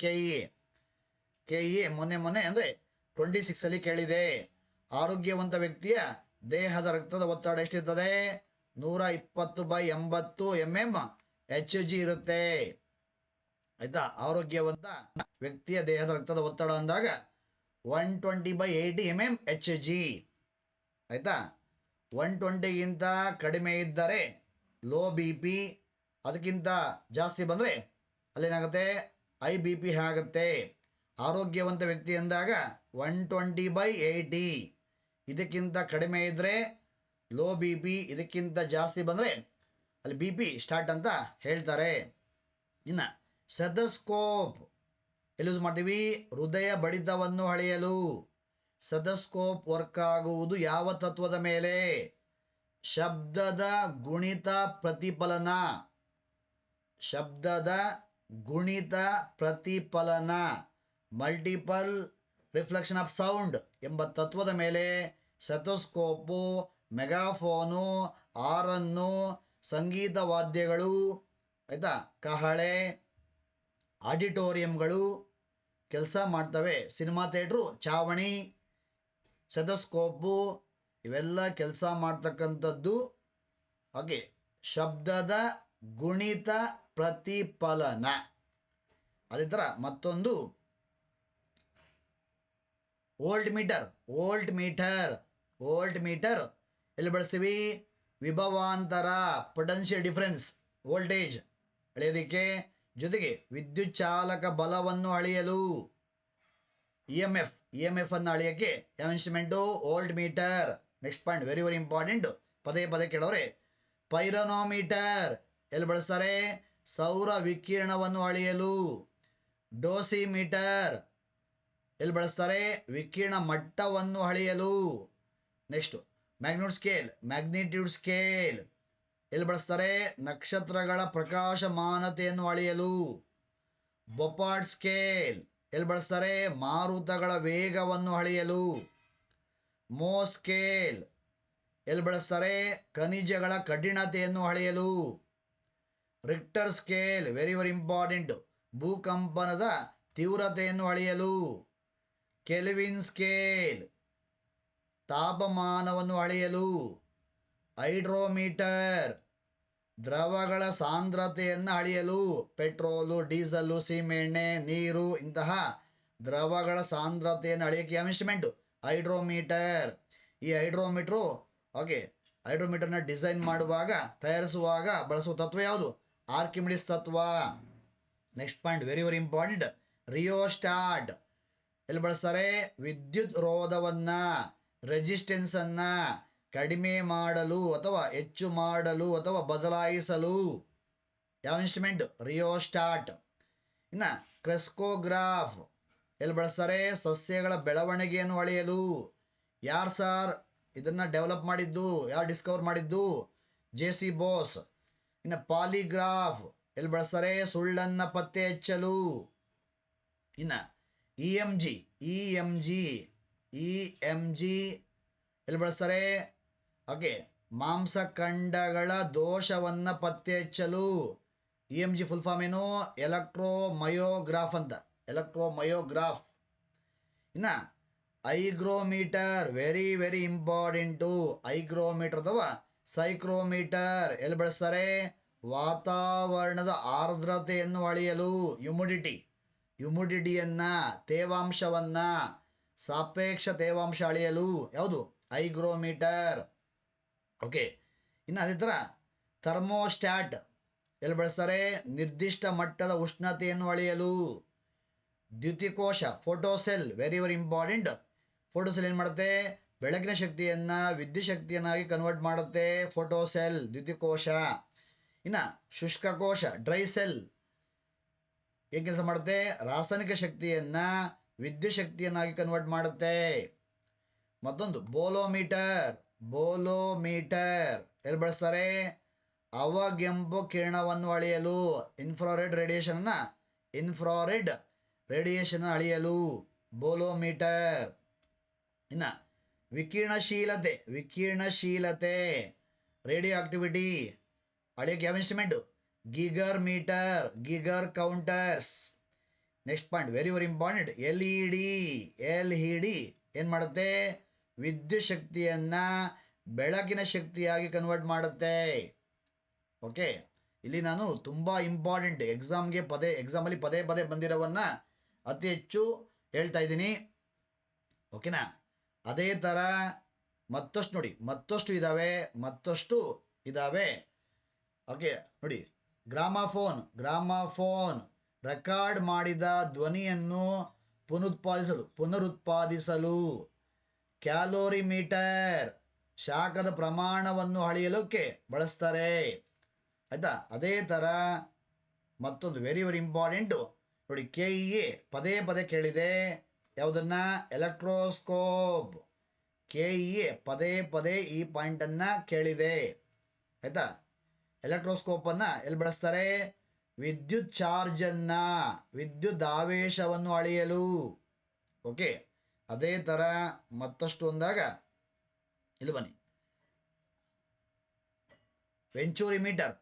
ಕೆಇಎ ಮೊನ್ನೆ ಅಂದರೆ 26 ಕೇಳಿದೆ. ಆರೋಗ್ಯವಂತ ವ್ಯಕ್ತಿಯ ದೇಹದ ರಕ್ತದ ಒತ್ತಡ ಎಷ್ಟಿರ್ತದೆ? 120/80 mm Hg ಇರುತ್ತೆ. ಆಯ್ತಾ? ಆರೋಗ್ಯವಂತ ವ್ಯಕ್ತಿಯ ದೇಹದ ರಕ್ತದ ಒತ್ತಡ ಅಂದಾಗ 120/80 mm Hg. ಆಯ್ತಾ? 120ಗಿಂತ ಕಡಿಮೆ ಇದ್ದರೆ ಲೋ BP, ಅದಕ್ಕಿಂತ ಜಾಸ್ತಿ ಬಂದರೆ ಅಲ್ಲೇನಾಗುತ್ತೆ? IBP ಆಗುತ್ತೆ. ಆರೋಗ್ಯವಂತ ವ್ಯಕ್ತಿ ಅಂದಾಗ 120/80, ಇದಕ್ಕಿಂತ ಕಡಿಮೆ ಇದ್ದರೆ ಲೋ BP, ಇದಕ್ಕಿಂತ ಜಾಸ್ತಿ ಬಂದರೆ ಅಲ್ಲಿ BP ಸ್ಟಾರ್ಟ್ ಅಂತ ಹೇಳ್ತಾರೆ. ಇನ್ನು ಸೆಥಸ್ಕೋಪ್ ಎಲ್ಲಿ ಯೂಸ್ ಮಾಡ್ತೀವಿ? ಹೃದಯ ಬಡಿತವನ್ನು ಅಳೆಯಲು. ಸೆಥಸ್ಕೋಪ್ ವರ್ಕ್ ಆಗುವುದು ಯಾವ ತತ್ವದ ಮೇಲೆ? ಶಬ್ದದ ಗುಣಿತ ಪ್ರತಿಫಲನ, ಮಲ್ಟಿಪಲ್ ರಿಫ್ಲೆಕ್ಷನ್ ಆಫ್ ಸೌಂಡ್ ಎಂಬ ತತ್ವದ ಮೇಲೆ ಸೆಥೋಸ್ಕೋಪು, ಮೆಗಾಫೋನು, ಹಾರನ್ನು, ಸಂಗೀತ ವಾದ್ಯಗಳು, ಆಯಿತಾ, ಕಹಳೆ, ಆಡಿಟೋರಿಯಂಗಳು ಕೆಲಸ ಮಾಡ್ತವೆ. ಸಿನಿಮಾ ಥಿಯೇಟ್ರು, ಚಾವಣಿ, ಸೆಥೋಸ್ಕೋಪು ಇವೆಲ್ಲ ಕೆಲಸ ಮಾಡ್ತಕ್ಕಂಥದ್ದು ಹಾಗೆ ಶಬ್ದದ ಗುಣಿತ ಪ್ರತಿಫಲನ. ಅದೇ ಥರ ಮತ್ತೊಂದು ವೋಲ್ಟ್ ಮೀಟರ್ ಎಲ್ಲಿ ಬಳಸ್ತೀವಿ? ವಿಭವಾಂತರ, ಪೊಟೆನ್ಷಿಯಲ್ ಡಿಫರೆನ್ಸ್, ವೋಲ್ಟೇಜ್ ಅಳೆಯೋದಕ್ಕೆ, ಜೊತೆಗೆ ವಿದ್ಯುತ್ ಚಾಲಕ ಬಲವನ್ನು ಅಳೆಯಲು ಇ ಎಮ್ ಎಫ್ ಅನ್ನು ಅಳೆಯೋಕ್ಕೆ ಯಾವ instrument? Volt meter. Next point very very important, ಪದೇ ಕೇಳೋರೆ. ಪೈರೋನೋಮೀಟರ್ ಎಲ್ಲಿ ಬಳಸ್ತಾರೆ? ಸೌರ ವಿಕಿರಣವನ್ನು ಅಳೆಯಲು. ಡೋಸಿಮೀಟರ್ ಎಲ್ಲಿ ಬಳಸ್ತಾರೆ? ವಿಕಿರಣ ಮಟ್ಟವನ್ನು ಅಳೆಯಲು. ನೆಕ್ಸ್ಟ್ ಮ್ಯಾಗ್ನಿಟ್ಯೂಡ್ ಸ್ಕೇಲ್ ಎಲ್ಲಿ ಬಳಸ್ತಾರೆ? ನಕ್ಷತ್ರಗಳ ಪ್ರಕಾಶಮಾನತೆಯನ್ನು ಅಳೆಯಲು. ಬೊಪಾರ್ಡ್ ಸ್ಕೇಲ್ ಎಲ್ಲಿ ಬಳಸ್ತಾರೆ? ಮಾರುತಗಳ ವೇಗವನ್ನು ಅಳೆಯಲು. ಮೋ ಸ್ಕೇಲ್ ಎಲ್ಲಿ ಬಳಸ್ತಾರೆ? ಖನಿಜಗಳ ಕಠಿಣತೆಯನ್ನು ಅಳೆಯಲು. Richter scale very very important, ಭೂಕಂಪನದ ತೀವ್ರತೆಯನ್ನು ಅಳೆಯಲು. ಕೆಲ್ವಿನ್ ಸ್ಕೇಲ್ ತಾಪಮಾನವನ್ನು ಅಳೆಯಲು. ಹೈಡ್ರೋಮೀಟರ್ ದ್ರವಗಳ ಸಾಂದ್ರತೆಯನ್ನು ಅಳೆಯಲು. ಪೆಟ್ರೋಲು, ಡೀಸೆಲ್ಲು, ಸೀಮೆಎಣ್ಣೆ, ನೀರು ಇಂತಹ ದ್ರವಗಳ ಸಾಂದ್ರತೆಯನ್ನು ಅಳೆಯೋಕ್ಕೆ ಯಾವ ಇನ್ಸ್ಟ್ರೂಮೆಂಟು? ಹೈಡ್ರೋಮೀಟರ್. ಈ ಹೈಡ್ರೋಮೀಟರ್ನ ಡಿಸೈನ್ ಮಾಡುವಾಗ, ತಯಾರಿಸುವಾಗ ಬಳಸುವ ತತ್ವ ಯಾವುದು? ಆರ್ಕಿಮಿಡಿಸ್ ತತ್ವ. Next point very very important, rheostat ಎಲ್ಲಿ ಬಳಸ್ತಾರೆ? ವಿದ್ಯುತ್ ರೋಧವನ್ನು, ರೆಸಿಸ್ಟೆನ್ಸನ್ನು ಕಡಿಮೆ ಮಾಡಲು ಅಥವಾ ಹೆಚ್ಚು ಮಾಡಲು ಅಥವಾ ಬದಲಾಯಿಸಲು ಯಾವ ಇನ್ಸ್ಟ್ರೂಮೆಂಟ್? ರಿಯೋಸ್ಟಾಟ್. ಇನ್ನು ಕ್ರೆಸ್ಕೋಗ್ರಾಫ್ ಎಲ್ಲಿ ಬಳಸ್ತಾರೆ? ಸಸ್ಯಗಳ ಬೆಳವಣಿಗೆಯನ್ನು ಅಳೆಯಲು. ಯಾರು ಸರ್ ಇದನ್ನು ಡೆವಲಪ್ ಮಾಡಿದ್ದು? ಯಾರು ಡಿಸ್ಕವರ್ ಮಾಡಿದ್ದು? ಜೆ.ಸಿ. ಬೋಸ್. ಇನ್ನು ಪಾಲಿಗ್ರಾಫ್ ಎಲ್ಲಿ ಬಳಸ್ತಾರೆ? ಸುಳ್ಳನ್ನು ಪತ್ತೆ ಹಚ್ಚಲು. ಇನ್ನು ಇ ಎಮ್ ಜಿ ಎಲ್ಲಿ ಬಳಸ್ತಾರೆ? ಓಕೆ, ಮಾಂಸಖಂಡಗಳ ದೋಷವನ್ನು ಪತ್ತೆ ಹಚ್ಚಲು. E M G full form ಏನು? ಎಲೆಕ್ಟ್ರೋಮಯೋಗ್ರಾಫ್ ಅಂತ. ಎಲೆಕ್ಟ್ರೋಮಯೋಗ್ರಾಫ್. ಇನ್ನು hygrometer very very important. Hygrometer ಅಥವಾ ಸೈಕ್ರೋಮೀಟರ್ ಎಲ್ಲಿ ಬಳಸ್ತಾರೆ? ವಾತಾವರಣದ ಆರ್ದ್ರತೆಯನ್ನು ಅಳೆಯಲು. ಹ್ಯುಮಿಡಿಟಿಯನ್ನು, ತೇವಾಂಶವನ್ನು, ಸಾಪೇಕ್ಷ ತೇವಾಂಶ ಅಳೆಯಲು ಯಾವುದು? ಐಗ್ರೋಮೀಟರ್. ಓಕೆ, ಇನ್ನು ಅದೇ ಥರ ಥರ್ಮೋಸ್ಟ್ಯಾಟ್ ಎಲ್ಲಿ ಬಳಸ್ತಾರೆ? ನಿರ್ದಿಷ್ಟ ಮಟ್ಟದ ಉಷ್ಣತೆಯನ್ನು ಅಳೆಯಲು. ದ್ಯುತಿಕೋಶ ಫೋಟೋಸೆಲ್ ವೆರಿ ವೆರಿ ಇಂಪಾರ್ಟೆಂಟ್. ಫೋಟೋಸೆಲ್ ಏನು ಮಾಡುತ್ತೆ? ಬೆಳಕಿನ ಶಕ್ತಿಯನ್ನು ವಿದ್ಯುತ್ ಶಕ್ತಿಯನ್ನಾಗಿ ಕನ್ವರ್ಟ್ ಮಾಡುತ್ತೆ. ಫೋಟೋಸೆಲ್ ದ್ಯುತಿಕೋಶ. ಇನ್ನು ಶುಷ್ಕಕೋಶ ಡ್ರೈ ಸೆಲ್ ಏನು ಕೆಲಸ ಮಾಡುತ್ತೆ? ರಾಸಾಯನಿಕ ಶಕ್ತಿಯನ್ನು ವಿದ್ಯುತ್ ಶಕ್ತಿಯನ್ನಾಗಿ ಕನ್ವರ್ಟ್ ಮಾಡುತ್ತೆ. ಮತ್ತೊಂದು ಬೋಲೋಮೀಟರ್ ಎಲ್ಲಿ ಬಳಸ್ತಾರೆ? ಅವಗೆಂಪು ಕಿರಣವನ್ನು ಅಳೆಯಲು. ಇನ್ಫ್ರಾರೆಡ್ ರೇಡಿಯೇಷನ್ ಅಳೆಯಲು ಬೋಲೋಮೀಟರ್. ಇನ್ನು ವಿಕಿರಣಶೀಲತೆ ರೇಡಿಯೋ ಆಕ್ಟಿವಿಟಿ ಅಳೆಯೋಕ್ಕೆ ಯಾವ instrument? Geiger counters. Next point very very important, L E D ಏನು ಮಾಡುತ್ತೆ? ವಿದ್ಯುತ್ ಶಕ್ತಿಯನ್ನು ಬೆಳಕಿನ ಶಕ್ತಿಯಾಗಿ ಕನ್ವರ್ಟ್ ಮಾಡುತ್ತೆ. ಓಕೆ, ಇಲ್ಲಿ ನಾನು ತುಂಬ ಇಂಪಾರ್ಟೆಂಟ್ ಎಕ್ಸಾಮಲ್ಲಿ ಪದೇ ಬಂದಿರೋವನ್ನು ಅತಿ ಹೆಚ್ಚು ಹೇಳ್ತಾ ಇದ್ದೀನಿ. ಓಕೆನಾ? ಅದೇ ಥರ ಮತ್ತಷ್ಟು ಇದ್ದಾವೆ. ಓಕೆ ನೋಡಿ, ಗ್ರಾಮಾಫೋನ್ ರೆಕಾರ್ಡ್ ಮಾಡಿದ ಧ್ವನಿಯನ್ನು ಪುನರುತ್ಪಾದಿಸಲು. ಕ್ಯಾಲೋರಿಮೀಟರ್ ಶಾಖದ ಪ್ರಮಾಣವನ್ನು ಅಳೆಯಲಿಕ್ಕೆ ಬಳಸ್ತಾರೆ. ಆಯಿತಾ? ಅದೇ ಥರ ಮತ್ತೊಂದು ವೆರಿ ವೆರಿ ಇಂಪಾರ್ಟೆಂಟು ನೋಡಿ, KEA ಪದೇ ಕೇಳಿದೆ. ಯಾವುದನ್ನು? ಎಲೆಕ್ಟ್ರೋಸ್ಕೋಪ್. KEA ಪದೇ ಈ ಪಾಯಿಂಟನ್ನು ಕೇಳಿದೆ. ಆಯಿತಾ? ಎಲೆಕ್ಟ್ರೋಸ್ಕೋಪನ್ನು ಎಲ್ಲಿ ಬಳಸ್ತಾರೆ? ವಿದ್ಯುತ್ ಚಾರ್ಜನ್ನು, ವಿದ್ಯುತ್ ಆವೇಶವನ್ನು ಅಳೆಯಲು. ಓಕೆ, ಅದೇ ಥರ ಮತ್ತಷ್ಟು ಅಂದಾಗ ಇಲ್ಲಿ ಬನ್ನಿ,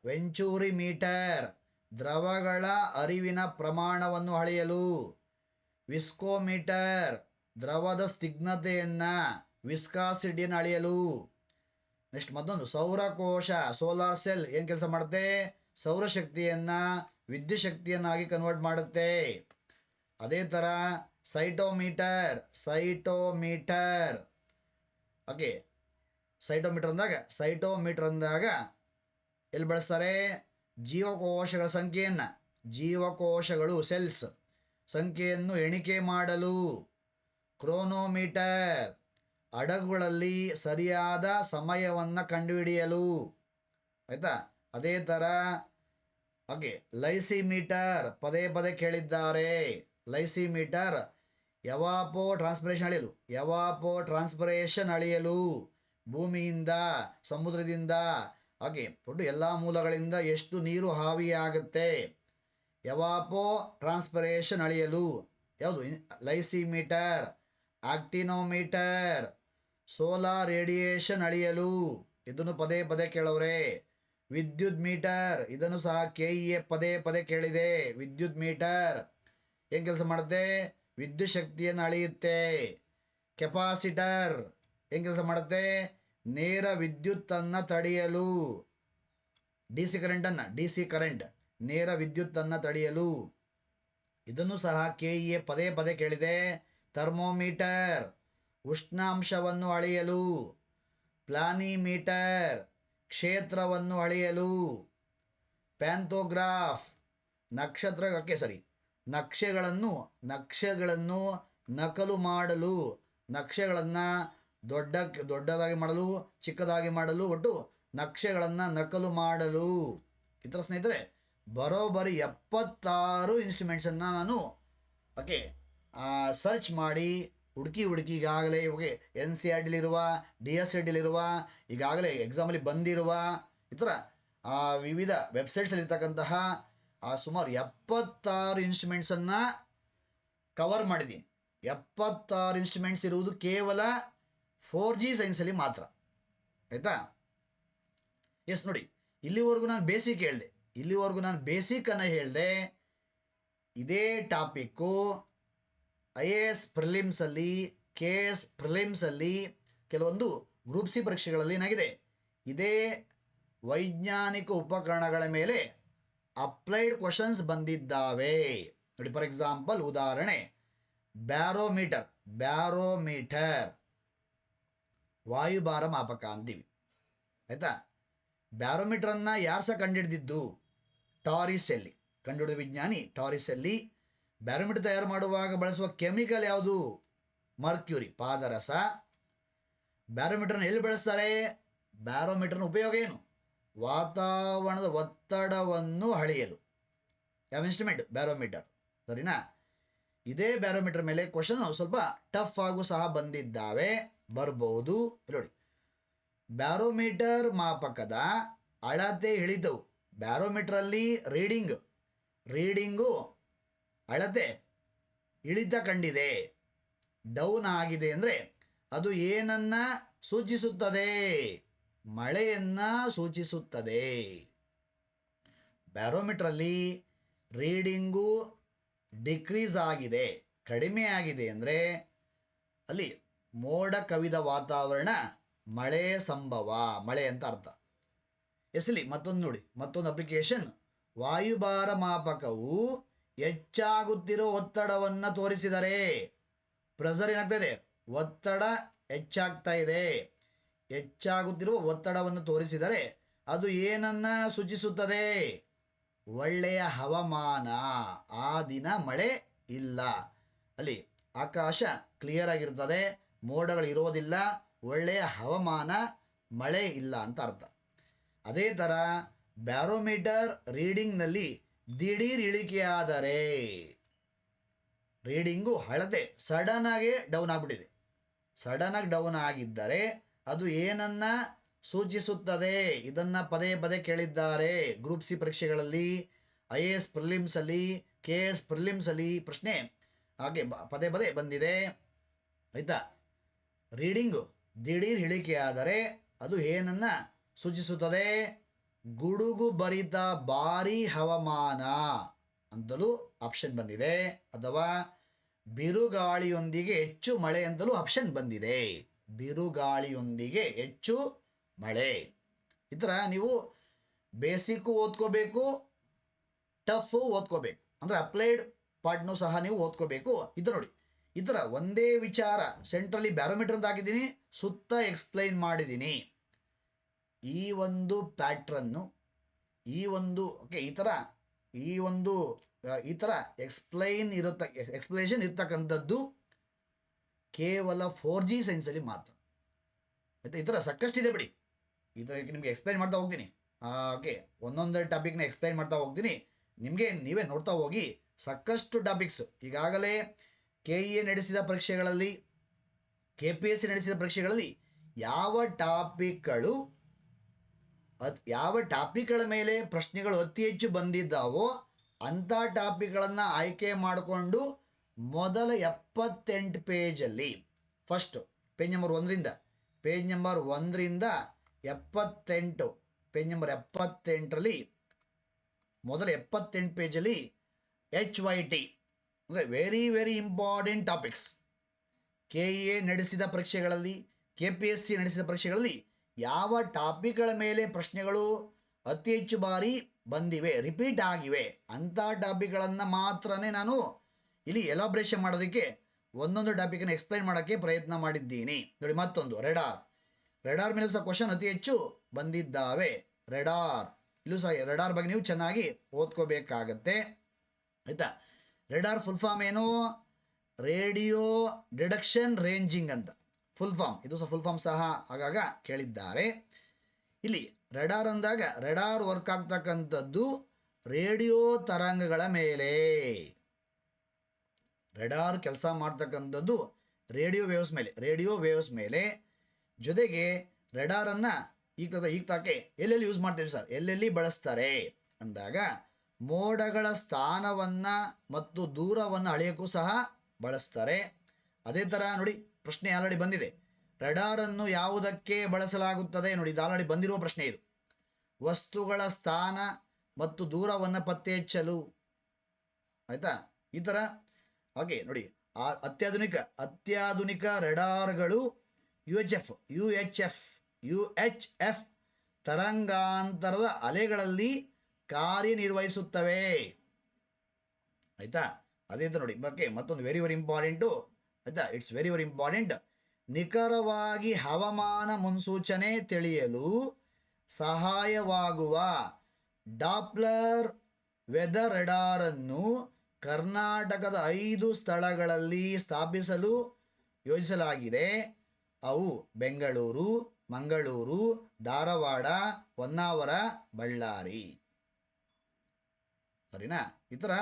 ವೆಂಚೂರಿಮೀಟರ್ ದ್ರವಗಳ ಹರಿವಿನ ಪ್ರಮಾಣವನ್ನು ಅಳೆಯಲು. ವಿಸ್ಕೋಮೀಟರ್ ದ್ರವದ ಸ್ನಿಗ್ಧತೆಯನ್ನು ವಿಸ್ಕಾಸಿಟಿಯನ್ನು ಅಳೆಯಲು. ನೆಕ್ಸ್ಟ್ ಮತ್ತೊಂದು ಸೌರಕೋಶ, ಸೋಲಾರ್ ಸೆಲ್ ಏನು ಕೆಲಸ ಮಾಡುತ್ತೆ? ಸೌರಶಕ್ತಿಯನ್ನು ವಿದ್ಯುತ್ ಶಕ್ತಿಯನ್ನಾಗಿ ಕನ್ವರ್ಟ್ ಮಾಡುತ್ತೆ. ಅದೇ ಥರ ಸೈಟೋಮೀಟರ್, ಓಕೆ, ಸೈಟೋಮೀಟರ್ ಅಂದಾಗ ಎಲ್ಲಿ ಬಳಸ್ತಾರೆ? ಜೀವಕೋಶಗಳ ಸಂಖ್ಯೆಯನ್ನು, ಜೀವಕೋಶಗಳು ಸೆಲ್ಸ್ ಸಂಖ್ಯೆಯನ್ನು ಎಣಿಕೆ ಮಾಡಲು. ಕ್ರೋನೋಮೀಟರ್, ಹಡಗುಗಳಲ್ಲಿ ಸರಿಯಾದ ಸಮಯವನ್ನು ಕಂಡುಹಿಡಿಯಲು. ಆಯಿತಾ? ಅದೇ ಥರ ಓಕೆ, ಲೈಸಿಮೀಟರ್ ಪದೇ ಪದೇ ಕೇಳಿದ್ದಾರೆ. ಲೈಸಿಮೀಟರ್ ಎವಾಪೋ ಟ್ರಾನ್ಸ್ಪಿರೇಷನ್ ಅಳೆಯಲು. ಭೂಮಿಯಿಂದ, ಸಮುದ್ರದಿಂದ, ಹಾಗೆ ಒಟ್ಟು ಎಲ್ಲ ಮೂಲಗಳಿಂದ ಎಷ್ಟು ನೀರು ಆವಿಯಾಗುತ್ತೆ, ಎವಾಪೋ ಟ್ರಾನ್ಸ್ಪಿರೇಷನ್ ಅಳೆಯಲು. ಯಾವುದು? ಲೈಸಿಮೀಟರ್. ಆಕ್ಟಿನೋಮೀಟರ್ ಸೋಲಾರ್ ರೇಡಿಯೇಷನ್ ಅಳೆಯಲು, ಇದನ್ನು ಪದೇ ಪದೇ ಕೇಳವ್ರೆ. ವಿದ್ಯುತ್ ಮೀಟರ್, ಇದನ್ನು ಸಹ KEA ಪದೇ ಪದೇ ಕೇಳಿದೆ. ವಿದ್ಯುತ್ ಮೀಟರ್ ಏನು ಕೆಲಸ ಮಾಡುತ್ತೆ? ವಿದ್ಯುತ್ ಶಕ್ತಿಯನ್ನು ಅಳೆಯುತ್ತೆ. ಕೆಪಾಸಿಟರ್ ಏನು ಕೆಲಸ ಮಾಡುತ್ತೆ? ನೇರ ವಿದ್ಯುತ್ತನ್ನು ತಡೆಯಲು. DC ಕರೆಂಟ್, ನೇರ ವಿದ್ಯುತ್ತನ್ನು ತಡೆಯಲು. ಇದನ್ನು ಸಹ KEA ಪದೇ ಪದೇ ಕೇಳಿದೆ. ಥರ್ಮೋಮೀಟರ್ ಉಷ್ಣಾಂಶವನ್ನು ಅಳೆಯಲು. ಪ್ಲಾನಿಮೀಟರ್ ಕ್ಷೇತ್ರವನ್ನು ಅಳೆಯಲು. ಪ್ಯಾಂಥೋಗ್ರಾಫ್ ನಕ್ಷೆಗಳನ್ನು ನಕಲು ಮಾಡಲು. ನಕ್ಷೆಗಳನ್ನು ದೊಡ್ಡದಾಗಿ ಮಾಡಲು, ಚಿಕ್ಕದಾಗಿ ಮಾಡಲು, ಒಟ್ಟು ನಕ್ಷೆಗಳನ್ನು ನಕಲು ಮಾಡಲು. ಈ ಥರ ಸ್ನೇಹಿತರೆ ಬರೋಬ್ಬರಿ 76 ಇನ್ಸ್ಟ್ರೂಮೆಂಟ್ಸನ್ನು ನಾನು ಓಕೆ ಸರ್ಚ್ ಮಾಡಿ ಹುಡುಕಿ ಈಗಾಗಲೇ NCERTಲಿರುವ, DSETಲಿರುವ, ಈಗಾಗಲೇ ಎಕ್ಸಾಮಲ್ಲಿ ಬಂದಿರುವ ಈ ಥರ ವಿವಿಧ ವೆಬ್ಸೈಟ್ಸಲ್ಲಿರ್ತಕ್ಕಂತಹ ಸುಮಾರು 76 ಇನ್ಸ್ಟ್ರೂಮೆಂಟ್ಸನ್ನು ಕವರ್ ಮಾಡಿದ್ದೀನಿ. 76 ಇನ್ಸ್ಟ್ರೂಮೆಂಟ್ಸ್ ಇರುವುದು ಕೇವಲ 4G ಸೈನ್ಸಲ್ಲಿ ಮಾತ್ರ. ಆಯಿತಾ? ಎಸ್, ನೋಡಿ, ಇಲ್ಲಿವರೆಗೂ ನಾನು ಬೇಸಿಕನ್ನು ಹೇಳಿದೆ. ಇದೇ ಟಾಪಿಕ್ಕು IAS ಪ್ರಿಲಿಮ್ಸಲ್ಲಿ, KS ಪ್ರಿಲಿಮ್ಸಲ್ಲಿ, ಕೆಲವೊಂದು ಗ್ರೂಪ್ C ಪರೀಕ್ಷೆಗಳಲ್ಲಿ ಏನಾಗಿದೆ, ಇದೇ ವೈಜ್ಞಾನಿಕ ಉಪಕರಣಗಳ ಮೇಲೆ ಅಪ್ಲೈಡ್ ಕ್ವಶನ್ಸ್ ಬಂದಿದ್ದಾವೆ. ನೋಡಿ, ಫಾರ್ ಎಕ್ಸಾಂಪಲ್ ಉದಾಹರಣೆ, ಬ್ಯಾರೋಮೀಟರ್ ವಾಯುಭಾರ ಮಾಪಕ ಅಂತೀವಿ. ಆಯಿತಾ? ಬ್ಯಾರೋಮೀಟರನ್ನು ಯಾರು ಸಹ ಕಂಡುಹಿಡಿದಿದ್ದು? ಟಾರಿಸೆಲ್ಲಿ, ಕಂಡುಹಿಡಿದ ವಿಜ್ಞಾನಿ ಟಾರಿಸೆಲ್ಲಿ. ಬ್ಯಾರೋಮೀಟರ್ ತಯಾರು ಮಾಡುವಾಗ ಬಳಸುವ ಕೆಮಿಕಲ್ ಯಾವುದು? ಮರ್ಕ್ಯೂರಿ, ಪಾದರಸ. ಬ್ಯಾರೋಮೀಟರ್ನ ಎಲ್ಲಿ ಬಳಸ್ತಾರೆ? ಬ್ಯಾರೋಮೀಟರ್ನ ಉಪಯೋಗ ಏನು? ವಾತಾವರಣದ ಒತ್ತಡವನ್ನು ಅಳೆಯಲು. ಯಾವ ಇನ್ಸ್ಟ್ರೂಮೆಂಟ್? ಬ್ಯಾರೋಮೀಟರ್. ಸರಿನಾ? ಇದೇ ಬ್ಯಾರೋಮೀಟರ್ ಮೇಲೆ ಕ್ವಶನ್ ಸ್ವಲ್ಪ ಟಫ್ ಆಗು ಸಹ ಬಂದಿದ್ದಾವೆ, ಬರ್ಬೋದು. ನೋಡಿ, ಬ್ಯಾರೋಮೀಟರ್ ಮಾಪಕದ ಅಳತೆ ಇಳಿತವು. ಬ್ಯಾರೋಮೀಟರಲ್ಲಿ ರೀಡಿಂಗು ಅಳತೆ ಇಳಿತ ಕಂಡಿದೆ, ಡೌನ್ ಆಗಿದೆ ಅಂದರೆ ಅದು ಏನನ್ನು ಸೂಚಿಸುತ್ತದೆ? ಮಳೆಯನ್ನು ಸೂಚಿಸುತ್ತದೆ. ಬ್ಯಾರೋಮೀಟ್ರಲ್ಲಿ ರೀಡಿಂಗು ಡಿಕ್ರೀಸ್ ಆಗಿದೆ, ಕಡಿಮೆ ಆಗಿದೆ ಅಂದರೆ ಅಲ್ಲಿ ಮೋಡ ಕವಿದ ವಾತಾವರಣ, ಮಳೆ ಸಂಭವ, ಮಳೆ ಅಂತ ಅರ್ಥ. ಎಸ್ಲಿ ಮತ್ತೊಂದು ನೋಡಿ, ಮತ್ತೊಂದು ಅಪ್ಲಿಕೇಶನ್. ವಾಯುಭಾರ ಮಾಪಕವು ಹೆಚ್ಚಾಗುತ್ತಿರೋ ಒತ್ತಡವನ್ನು ತೋರಿಸಿದರೆ, ಪ್ರೆಷರ್ ಏನಾಗ್ತಾ ಇದೆ? ಒತ್ತಡ ಹೆಚ್ಚಾಗ್ತಾ ಇದೆ. ಹೆಚ್ಚಾಗುತ್ತಿರುವ ಒತ್ತಡವನ್ನು ತೋರಿಸಿದರೆ ಅದು ಏನನ್ನು ಸೂಚಿಸುತ್ತದೆ? ಒಳ್ಳೆಯ ಹವಾಮಾನ, ಆ ದಿನ ಮಳೆ ಇಲ್ಲ, ಅಲ್ಲಿ ಆಕಾಶ ಕ್ಲಿಯರ್ ಆಗಿರ್ತದೆ, ಮೋಡಗಳು ಇರೋದಿಲ್ಲ, ಒಳ್ಳೆಯ ಹವಾಮಾನ, ಮಳೆ ಇಲ್ಲ ಅಂತ ಅರ್ಥ. ಅದೇ ಥರ ಬ್ಯಾರೋಮೀಟರ್ ರೀಡಿಂಗ್ನಲ್ಲಿ ದಿಢೀರ್ ಇಳಿಕೆಯಾದರೆ, ರೀಡಿಂಗು ಅಳತೆ ಸಡನ್ನಾಗಿ ಡೌನ್ ಆಗಿಬಿಟ್ಟಿದೆ, ಸಡನ್ನಾಗಿ ಡೌನ್ ಆಗಿದ್ದರೆ ಅದು ಏನನ್ನು ಸೂಚಿಸುತ್ತದೆ? ಇದನ್ನು ಪದೇ ಪದೇ ಕೇಳಿದ್ದಾರೆ ಗ್ರೂಪ್ C ಪರೀಕ್ಷೆಗಳಲ್ಲಿ, IAS ಪ್ರಿಲಿಮ್ಸಲ್ಲಿ, KS ಪ್ರಿಲಿಮ್ಸಲ್ಲಿ ಪ್ರಶ್ನೆ ಹಾಗೆ ಪದೇ ಪದೇ ಬಂದಿದೆ. ಆಯಿತಾ? ರೀಡಿಂಗು ದಿಢೀರ್ ಇಳಿಕೆಯಾದರೆ ಅದು ಏನನ್ನು ಸೂಚಿಸುತ್ತದೆ? ಗುಡುಗು ಭರಿತ ಭಾರೀ ಹವಾಮಾನ ಅಂತಲೂ ಆಪ್ಷನ್ ಬಂದಿದೆ, ಅಥವಾ ಬಿರುಗಾಳಿಯೊಂದಿಗೆ ಹೆಚ್ಚು ಮಳೆ ಅಂತಲೂ ಆಪ್ಷನ್ ಬಂದಿದೆ. ಬಿರುಗಾಳಿಯೊಂದಿಗೆ ಹೆಚ್ಚು ಮಳೆ. ಈ ಥರ ನೀವು ಬೇಸಿಕ್ಕು ಓದ್ಕೋಬೇಕು, ಟಫ್ ಓದ್ಕೋಬೇಕು, ಅಂದರೆ ಅಪ್ಲೈಡ್ ಪಾರ್ಟ್ನೂ ಸಹ ನೀವು ಓದ್ಕೋಬೇಕು. ಇದು ನೋಡಿ, ಈ ಥರ ಒಂದೇ ವಿಚಾರ ಸೆಂಟ್ರಲ್ಲಿ ಬ್ಯಾರೋಮೀಟರ್ ಅಂತ ಹಾಕಿದ್ದೀನಿ, ಸುತ್ತ ಎಕ್ಸ್ಪ್ಲೈನ್ ಮಾಡಿದ್ದೀನಿ. ಈ ಒಂದು ಪ್ಯಾಟ್ರನ್ನು, ಈ ಒಂದು ಓಕೆ ಈ ಥರ ಎಕ್ಸ್ಪ್ಲೇಷನ್ ಇರ್ತಕ್ಕಂಥದ್ದು ಕೇವಲ 4G ಸೈನ್ಸಲ್ಲಿ ಮಾತ್ರ. ಆಯಿತಾ? ಈ ಥರ ಸಾಕಷ್ಟಿದೆ ಬಿಡಿ. ಈ ಥರ ನಿಮಗೆ ಎಕ್ಸ್ಪ್ಲೈನ್ ಮಾಡ್ತಾ ಹೋಗ್ತೀನಿ. ಓಕೆ, ಒಂದೊಂದು ಟಾಪಿಕ್ನ ಎಕ್ಸ್ಪ್ಲೈನ್ ಮಾಡ್ತಾ ಹೋಗ್ತೀನಿ, ನಿಮಗೆ ನೀವೇ ನೋಡ್ತಾ ಹೋಗಿ. ಸಾಕಷ್ಟು ಟಾಪಿಕ್ಸ್ ಈಗಾಗಲೇ KEA ನಡೆಸಿದ ಪರೀಕ್ಷೆಗಳಲ್ಲಿ, KPSC ನಡೆಸಿದ ಪರೀಕ್ಷೆಗಳಲ್ಲಿ ಯಾವ ಟಾಪಿಕ್ಗಳ ಮೇಲೆ ಪ್ರಶ್ನೆಗಳು ಅತಿ ಹೆಚ್ಚು ಬಂದಿದ್ದಾವೋ ಅಂಥ ಟಾಪಿಕ್ಗಳನ್ನು ಆಯ್ಕೆ ಮಾಡಿಕೊಂಡು ಮೊದಲ 78 ಪೇಜಲ್ಲಿ, ಫಸ್ಟ್ ಪೇಜ್ ನಂಬರ್ 1ರಿಂದ 78, ಪೇಜ್ ನಂಬರ್ 78ರಲ್ಲಿ ಮೊದಲ 78 ಪೇಜಲ್ಲಿ HYT ಅಂದರೆ very very important topics. KEA ನಡೆಸಿದ ಪರೀಕ್ಷೆಗಳಲ್ಲಿ, KPSC ನಡೆಸಿದ ಪರೀಕ್ಷೆಗಳಲ್ಲಿ ಯಾವ ಟಾಪಿಕ್ಗಳ ಮೇಲೆ ಪ್ರಶ್ನೆಗಳು ಅತಿ ಹೆಚ್ಚು ಬಾರಿ ಬಂದಿವೆ, ರಿಪೀಟ್ ಆಗಿವೆ, ಅಂಥ ಟಾಪಿಕ್ಗಳನ್ನು ಮಾತ್ರನೇ ನಾನು ಇಲ್ಲಿ ಎಲಾಬ್ರೇಷನ್ ಮಾಡೋದಕ್ಕೆ, ಒಂದೊಂದು ಟಾಪಿಕನ್ನು ಎಕ್ಸ್ಪ್ಲೈನ್ ಮಾಡೋಕ್ಕೆ ಪ್ರಯತ್ನ ಮಾಡಿದ್ದೀನಿ. ನೋಡಿ, ಮತ್ತೊಂದು ರೆಡಾರ್ ಮೇಲೆ ಸಹ ಕ್ವಶನ್ ಅತಿ ಹೆಚ್ಚು ಬಂದಿದ್ದಾವೆ. ಇಲ್ಲೂ ಸಹ ರೆಡಾರ್ ಬಗ್ಗೆ ನೀವು ಚೆನ್ನಾಗಿ ಓದ್ಕೋಬೇಕಾಗತ್ತೆ. ಆಯಿತಾ? ರೆಡಾರ್ ಫುಲ್ ಫಾರ್ಮ್ ಏನು? ರೇಡಿಯೋ ಡಿಟೆಕ್ಷನ್ ರೇಂಜಿಂಗ್ ಅಂತ ಫುಲ್ ಫಾರ್ಮ್. ಇದು ಸಹ ಫುಲ್ ಫಾರ್ಮ್ ಸಹ ಆಗಾಗ ಕೇಳಿದ್ದಾರೆ. ಇಲ್ಲಿ ರೆಡಾರ್ ಅಂದಾಗ ರೆಡಾರ್ ವರ್ಕ್ ಆಗ್ತಕ್ಕಂಥದ್ದು ರೇಡಿಯೋ ತರಂಗಗಳ ಮೇಲೆ. ರೆಡಾರ್ ಕೆಲಸ ಮಾಡ್ತಕ್ಕಂಥದ್ದು ರೇಡಿಯೋ ವೇವ್ಸ್ ಮೇಲೆ. ಜೊತೆಗೆ ರೆಡಾರನ್ನು ಈಗ ತಾಕೆ ಎಲ್ಲೆಲ್ಲಿ ಯೂಸ್ ಮಾಡ್ತೀವಿ ಸರ್, ಎಲ್ಲೆಲ್ಲಿ ಬಳಸ್ತಾರೆ ಅಂದಾಗ ಮೋಡಗಳ ಸ್ಥಾನವನ್ನು ಮತ್ತು ದೂರವನ್ನು ಅಳೆಯೋಕ್ಕೂ ಸಹ ಬಳಸ್ತಾರೆ. ಅದೇ ಥರ ನೋಡಿ, ಪ್ರಶ್ನೆ ಆಲ್ರೆಡಿ ಬಂದಿದೆ, ರೆಡಾರನ್ನು ಯಾವುದಕ್ಕೆ ಬಳಸಲಾಗುತ್ತದೆ? ನೋಡಿ, ಇದು ಆಲ್ರೆಡಿ ಬಂದಿರುವ ಪ್ರಶ್ನೆ ಇದು. ವಸ್ತುಗಳ ಸ್ಥಾನ ಮತ್ತು ದೂರವನ್ನು ಪತ್ತೆ ಹಚ್ಚಲು. ಆಯಿತಾ? ಈ ಥರ ಹಾಗೆ ನೋಡಿ, ಅತ್ಯಾಧುನಿಕ ರೆಡಾರ್ಗಳು UHF ತರಂಗಾಂತರದ ಅಲೆಗಳಲ್ಲಿ ಕಾರ್ಯನಿರ್ವಹಿಸುತ್ತವೆ. ಆಯಿತಾ? ಅದೇ ಥರ ನೋಡಿ, ಮತ್ತೊಂದು ವೆರಿ ವೆರಿ ಇಂಪಾರ್ಟೆಂಟು. ಆಯಿತಾ? It's very very important. ನಿಖರವಾಗಿ ಹವಾಮಾನ ಮುನ್ಸೂಚನೆ ತಿಳಿಯಲು ಸಹಾಯವಾಗುವ ಡಾಪ್ಲರ್ ವೆದರ್ ರೆಡಾರನ್ನು ಕರ್ನಾಟಕದ 5 ಸ್ಥಳಗಳಲ್ಲಿ ಸ್ಥಾಪಿಸಲು ಯೋಜಿಸಲಾಗಿದೆ. ಅವು ಬೆಂಗಳೂರು, ಮಂಗಳೂರು, ಧಾರವಾಡ, ಹೊನ್ನಾವರ, ಬಳ್ಳಾರಿ. ಸರಿನಾ? ಈ ಥರ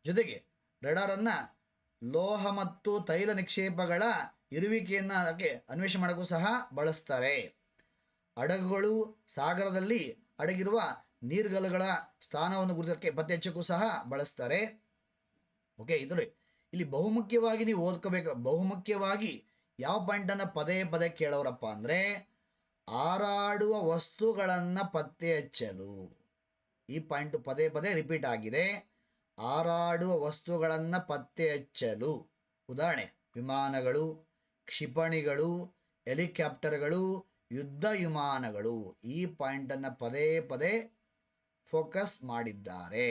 ಜೊತೆಗೆ ರೆಡಾರನ್ನು ಲೋಹ ಮತ್ತು ತೈಲ ನಿಕ್ಷೇಪಗಳ ಇರುವಿಕೆಯನ್ನು ಅದಕ್ಕೆ ಅನ್ವೇಷಣೆ ಮಾಡೋಕ್ಕೂ ಸಹ ಬಳಸ್ತಾರೆ. ಹಡಗುಗಳು ಸಾಗರದಲ್ಲಿ ಅಡಗಿರುವ ನೀರ್ಗಲಗಳ ಸ್ಥಾನವನ್ನು ಗುರುತಕ್ಕೆ ಪತ್ತೆ ಹಚ್ಚಕ್ಕೂ ಸಹ ಬಳಸ್ತಾರೆ. ಓಕೆ, ಇದು ಇಲ್ಲಿ ಬಹುಮುಖ್ಯವಾಗಿ ನೀವು ಓದ್ಕೋಬೇಕು. ಬಹುಮುಖ್ಯವಾಗಿ ಯಾವ ಪಾಯಿಂಟನ್ನು ಪದೇ ಪದೇ ಕೇಳೋರಪ್ಪ ಅಂದರೆ, ಹಾರಾಡುವ ವಸ್ತುಗಳನ್ನು ಪತ್ತೆ ಹಚ್ಚಲು. ಈ ಪಾಯಿಂಟು ಪದೇ ಪದೇ ರಿಪೀಟ್ ಆಗಿದೆ. ಹಾರಾಡುವ ವಸ್ತುಗಳನ್ನು ಪತ್ತೆ ಹಚ್ಚಲು. ಉದಾಹರಣೆ, ವಿಮಾನಗಳು, ಕ್ಷಿಪಣಿಗಳು, ಹೆಲಿಕಾಪ್ಟರ್ಗಳು, ಯುದ್ಧ ವಿಮಾನಗಳು. ಈ ಪಾಯಿಂಟನ್ನು ಪದೇ ಪದೇ ಫೋಕಸ್ ಮಾಡಿದ್ದಾರೆ.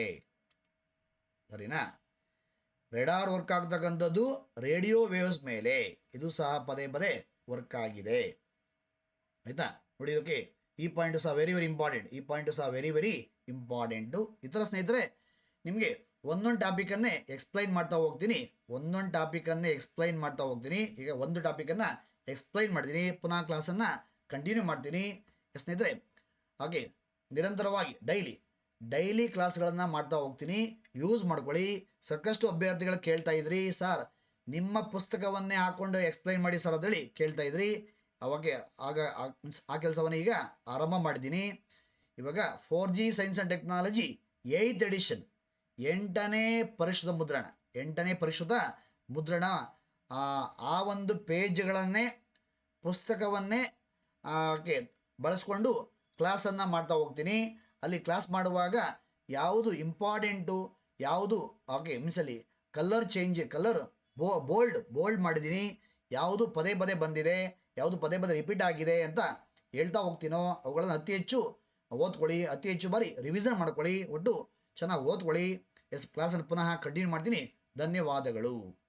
ಸರಿನಾ? ರೆಡಾರ್ ವರ್ಕ್ ಆಗ್ತಕ್ಕಂಥದ್ದು ರೇಡಿಯೋ ವೇವ್ಸ್ ಮೇಲೆ. ಇದು ಸಹ ಪದೇ ಪದೇ ವರ್ಕ್ ಆಗಿದೆ. ಆಯಿತಾ? ನೋಡಿ, ಓಕೆ, ಈ ಪಾಯಿಂಟು ಸಹ ವೆರಿ ವೆರಿ ಇಂಪಾರ್ಟೆಂಟು. ಈ ಥರ ಸ್ನೇಹಿತರೆ ನಿಮಗೆ ಒಂದೊಂದು ಟಾಪಿಕನ್ನೇ ಎಕ್ಸ್ಪ್ಲೈನ್ ಮಾಡ್ತಾ ಹೋಗ್ತೀನಿ. ಈಗ ಒಂದು ಟಾಪಿಕನ್ನು ಎಕ್ಸ್ಪ್ಲೈನ್ ಮಾಡಿದ್ದೀನಿ, ಪುನಃ ಕ್ಲಾಸನ್ನು ಕಂಟಿನ್ಯೂ ಮಾಡ್ತೀನಿ ಸ್ನೇಹಿತರೆ. ಹಾಗೆ ನಿರಂತರವಾಗಿ ಡೈಲಿ ಕ್ಲಾಸ್ಗಳನ್ನು ಮಾಡ್ತಾ ಹೋಗ್ತೀನಿ. ಯೂಸ್ ಮಾಡ್ಕೊಳ್ಳಿ. ಸಾಕಷ್ಟು ಅಭ್ಯರ್ಥಿಗಳು ಕೇಳ್ತಾ ಇದ್ರಿ, ಸರ್ ನಿಮ್ಮ ಪುಸ್ತಕವನ್ನೇ ಹಾಕ್ಕೊಂಡು ಎಕ್ಸ್ಪ್ಲೈನ್ ಮಾಡಿ ಸರ್ ಅಂತೇಳಿ ಕೇಳ್ತಾ ಇದ್ರಿ. ಆ ಕೆಲಸವನ್ನು ಈಗ ಆರಂಭ ಮಾಡಿದ್ದೀನಿ. ಇವಾಗ 4G science and technology 8th edition 8ನೇ ಪರಿಷ್ಕೃತ ಮುದ್ರಣ ಆ ಒಂದು ಪೇಜ್ಗಳನ್ನೇ ಪುಸ್ತಕವನ್ನೇ ಬಳಸ್ಕೊಂಡು ಕ್ಲಾಸನ್ನು ಮಾಡ್ತಾ ಹೋಗ್ತೀನಿ. ಅಲ್ಲಿ ಕ್ಲಾಸ್ ಮಾಡುವಾಗ ಯಾವುದು ಇಂಪಾರ್ಟೆಂಟು, ಯಾವುದು ಮೀನ್ಸಲ್ಲಿ ಕಲರ್ ಬೋಲ್ಡ್ ಮಾಡಿದ್ದೀನಿ, ಯಾವುದು ಪದೇ ಪದೇ ಬಂದಿದೆ, ಯಾವುದು ಪದೇ ಪದೇ ರಿಪೀಟ್ ಆಗಿದೆ ಅಂತ ಹೇಳ್ತಾ ಹೋಗ್ತೀನೋ ಅವುಗಳನ್ನು ಅತಿ ಹೆಚ್ಚು ಓದ್ಕೊಳ್ಳಿ, ಅತಿ ಹೆಚ್ಚು ಬಾರಿ ರಿವಿಷನ್ ಮಾಡ್ಕೊಳ್ಳಿ, ಒಟ್ಟು ಚೆನ್ನಾಗಿ ಓದ್ಕೊಳ್ಳಿ. ಕ್ಲಾಸನ್ನು ಪುನಃ ಕಂಟಿನ್ಯೂ ಮಾಡ್ತೀನಿ. ಧನ್ಯವಾದಗಳು.